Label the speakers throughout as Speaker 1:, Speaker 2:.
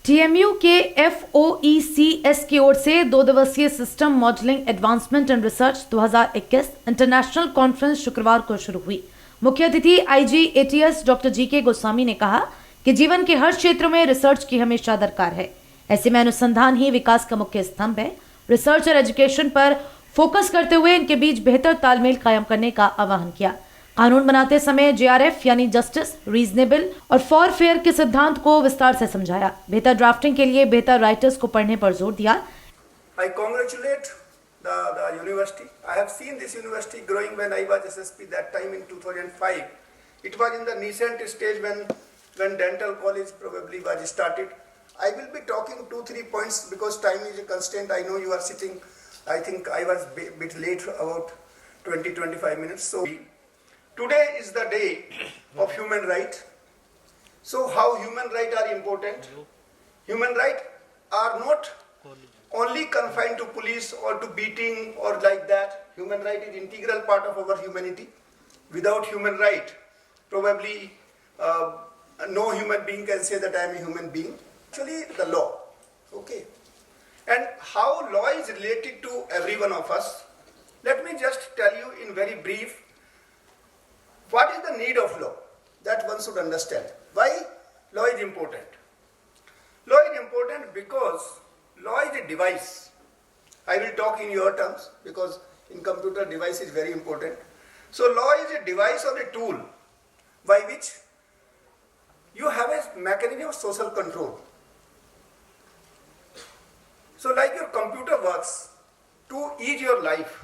Speaker 1: TMU के FOECS की ओर से 2 दिवसीय system modelling advancement and research 2021 international conference शुक्रवार को शुरू हुई। मुख्य अतिथि IG ATS doctor GK Goswami ने कहा कि जीवन के हर क्षेत्र में रिसर्च की हमेशा दरकार है। ऐसे में अनुसंधान ही विकास का मुख्य स्तंभ है। रिसर्च और एजुकेशन पर फोकस करते हुए इनके बीच बेहतर तालमेल कायम करने का आह्वान किया। कानून बनाते समय JRF यानी जस्टिस, रीजनेबल और फॉर फेयर के सिद्धांत को विस्तार से समझाया। बेहतर ड्राफ्टिंग के लिए बेहतर राइटर्स को पढ़ने पर जोर दिया।
Speaker 2: I congratulate the university. I have seen this university growing when I was SSP that time in 2005. It was in the nascent stage when dental college probably was started. I will be talking 2-3 points because time is a constraint. I know you are sitting. I think I was a bit late, about 20-25 minutes. So today is the day of human right. So how human rights are important? Human rights are not only confined to police or to beating or like that. Human right is integral part of our humanity. Without human right, probably no human being can say that I am a human being. Actually, the law, okay. And how law is related to every one of us. Let me just tell you in very brief, what is the need of law? That one should understand. Why law is important? Law is important because law is a device. I will talk in your terms because in computer device is very important. So law is a device or a tool by which you have a mechanism of social control. So like your computer works to ease your life.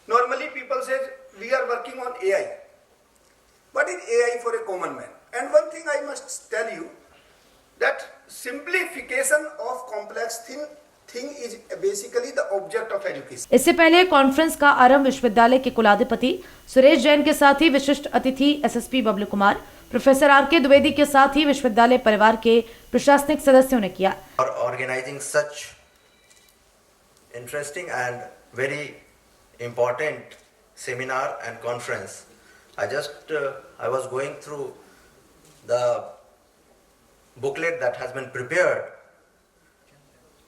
Speaker 2: Normally people say we are working on AI. What is AI for a common man? And one thing I must tell you that simplification of complex thing is basically the object of education.
Speaker 1: इससे पहले conference का आरंभ विश्वविद्यालय के कुलाधिपति सुरेश जैन के साथ ही विशिष्ट अतिथि SSP Bablu Kumar, professor RK Dwivedi के साथ ही विश्वविद्यालय परिवार के प्रशासनिक सदस्यों ने किया।
Speaker 3: Organizing such interesting and very important seminar and conference. I was going through the booklet that has been prepared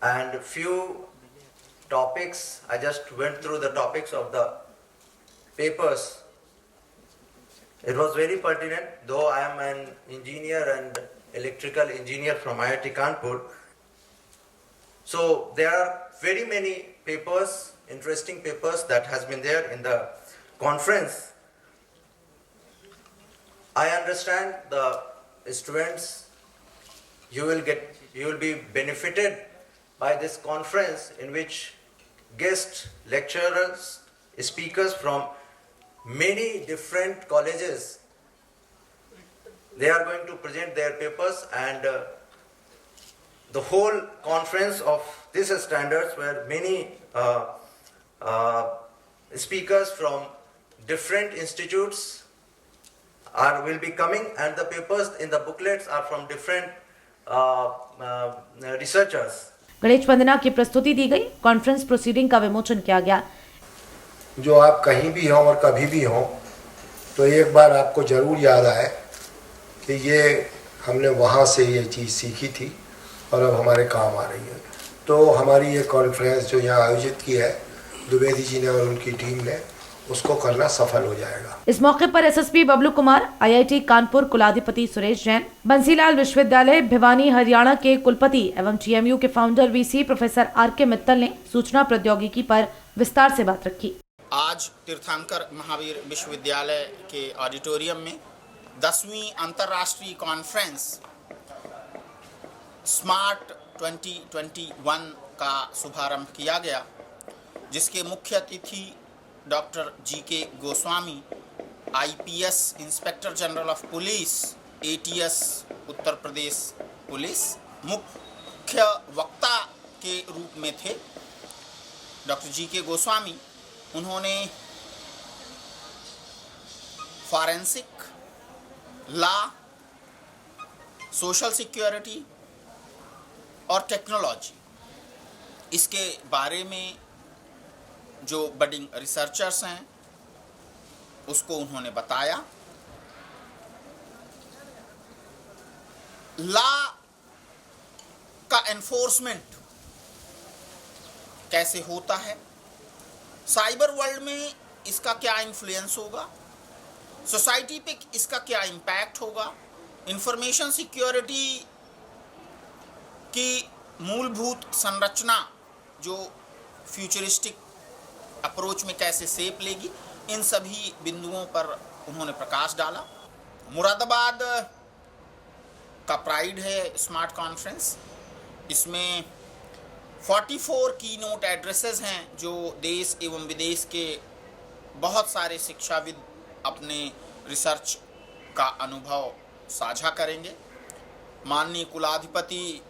Speaker 3: and few topics. I just went through the topics of the papers. It was very pertinent, though I am an engineer and electrical engineer from IIT Kanpur. So there are very many papers, interesting papers that has been there in the conference. I understand the students, you will be benefited by this conference in which guest lecturers, speakers from many different colleges, they are going to present their papers, and the whole conference of this standards where many speakers from different institutes will be coming, and the papers in the booklets are from different researchers.
Speaker 1: Ganesh वंदना की प्रस्तुति दी गई। Conference proceeding का विमोचन किया गया।
Speaker 4: जो आप कहीं भी हों और कभी भी हों तो एक बार आपको जरूर याद आए कि ये हमने वहाँ से ये चीज़ सीखी थी और अब हमारे काम आ रही है। तो हमारी ये कॉन्फ्रेंस जो यहाँ आयोजित की है द्विवेदी जी ने और उनकी टीम ने, उसको करना सफल हो जाएगा।
Speaker 1: इस मौके पर SSP बबलू कुमार, IIT कानपुर कुलाधिपति सुरेश जैन, बंसीलाल विश्वविद्यालय भिवानी हरियाणा के कुलपति एवं TMU के founder VC professor RK Mittal ने सूचना प्रौद्योगिकी पर विस्तार से बात रखी।
Speaker 5: आज तीर्थंकर महावीर विश्वविद्यालय के ऑडिटोरियम में 10वीं अंतर्राष्ट्रीय कॉन्फ्रेंस स्मार्ट 2021 का शुभारंभ किया गया, जिसके मुख्य अतिथि doctor GK Goswami, IPS inspector general of police, ATS Uttar Pradesh police, मुख्य वक्ता के रूप में थे। डॉक्टर GK गोस्वामी, उन्होंने फॉरेंसिक, लॉ, सोशल सिक्योरिटी और टेक्नोलॉजी, इसके बारे में जो बडिंग रिसर्चर्स हैं उसको उन्होंने बताया। लॉ एनफोर्समेंट कैसे होता है, साइबर वर्ल्ड में इसका क्या इन्फ्लुएंस होगा, सोसाइटी पे इसका क्या इम्पैक्ट होगा, इंफॉर्मेशन सिक्योरिटी की मूलभूत संरचना जो फ्यूचरिस्टिक अप्रोच में कैसे शेप लेगी, इन सभी बिंदुओं पर उन्होंने प्रकाश डाला। मुरादाबाद का प्राइड है स्मार्ट कॉन्फ्रेंस। इसमें 44 की नोट एड्रेसेस हैं जो देश एवं विदेश के बहुत सारे शिक्षाविद अपने रिसर्च का अनुभव साझा करेंगे। माननीय कुलाधिपति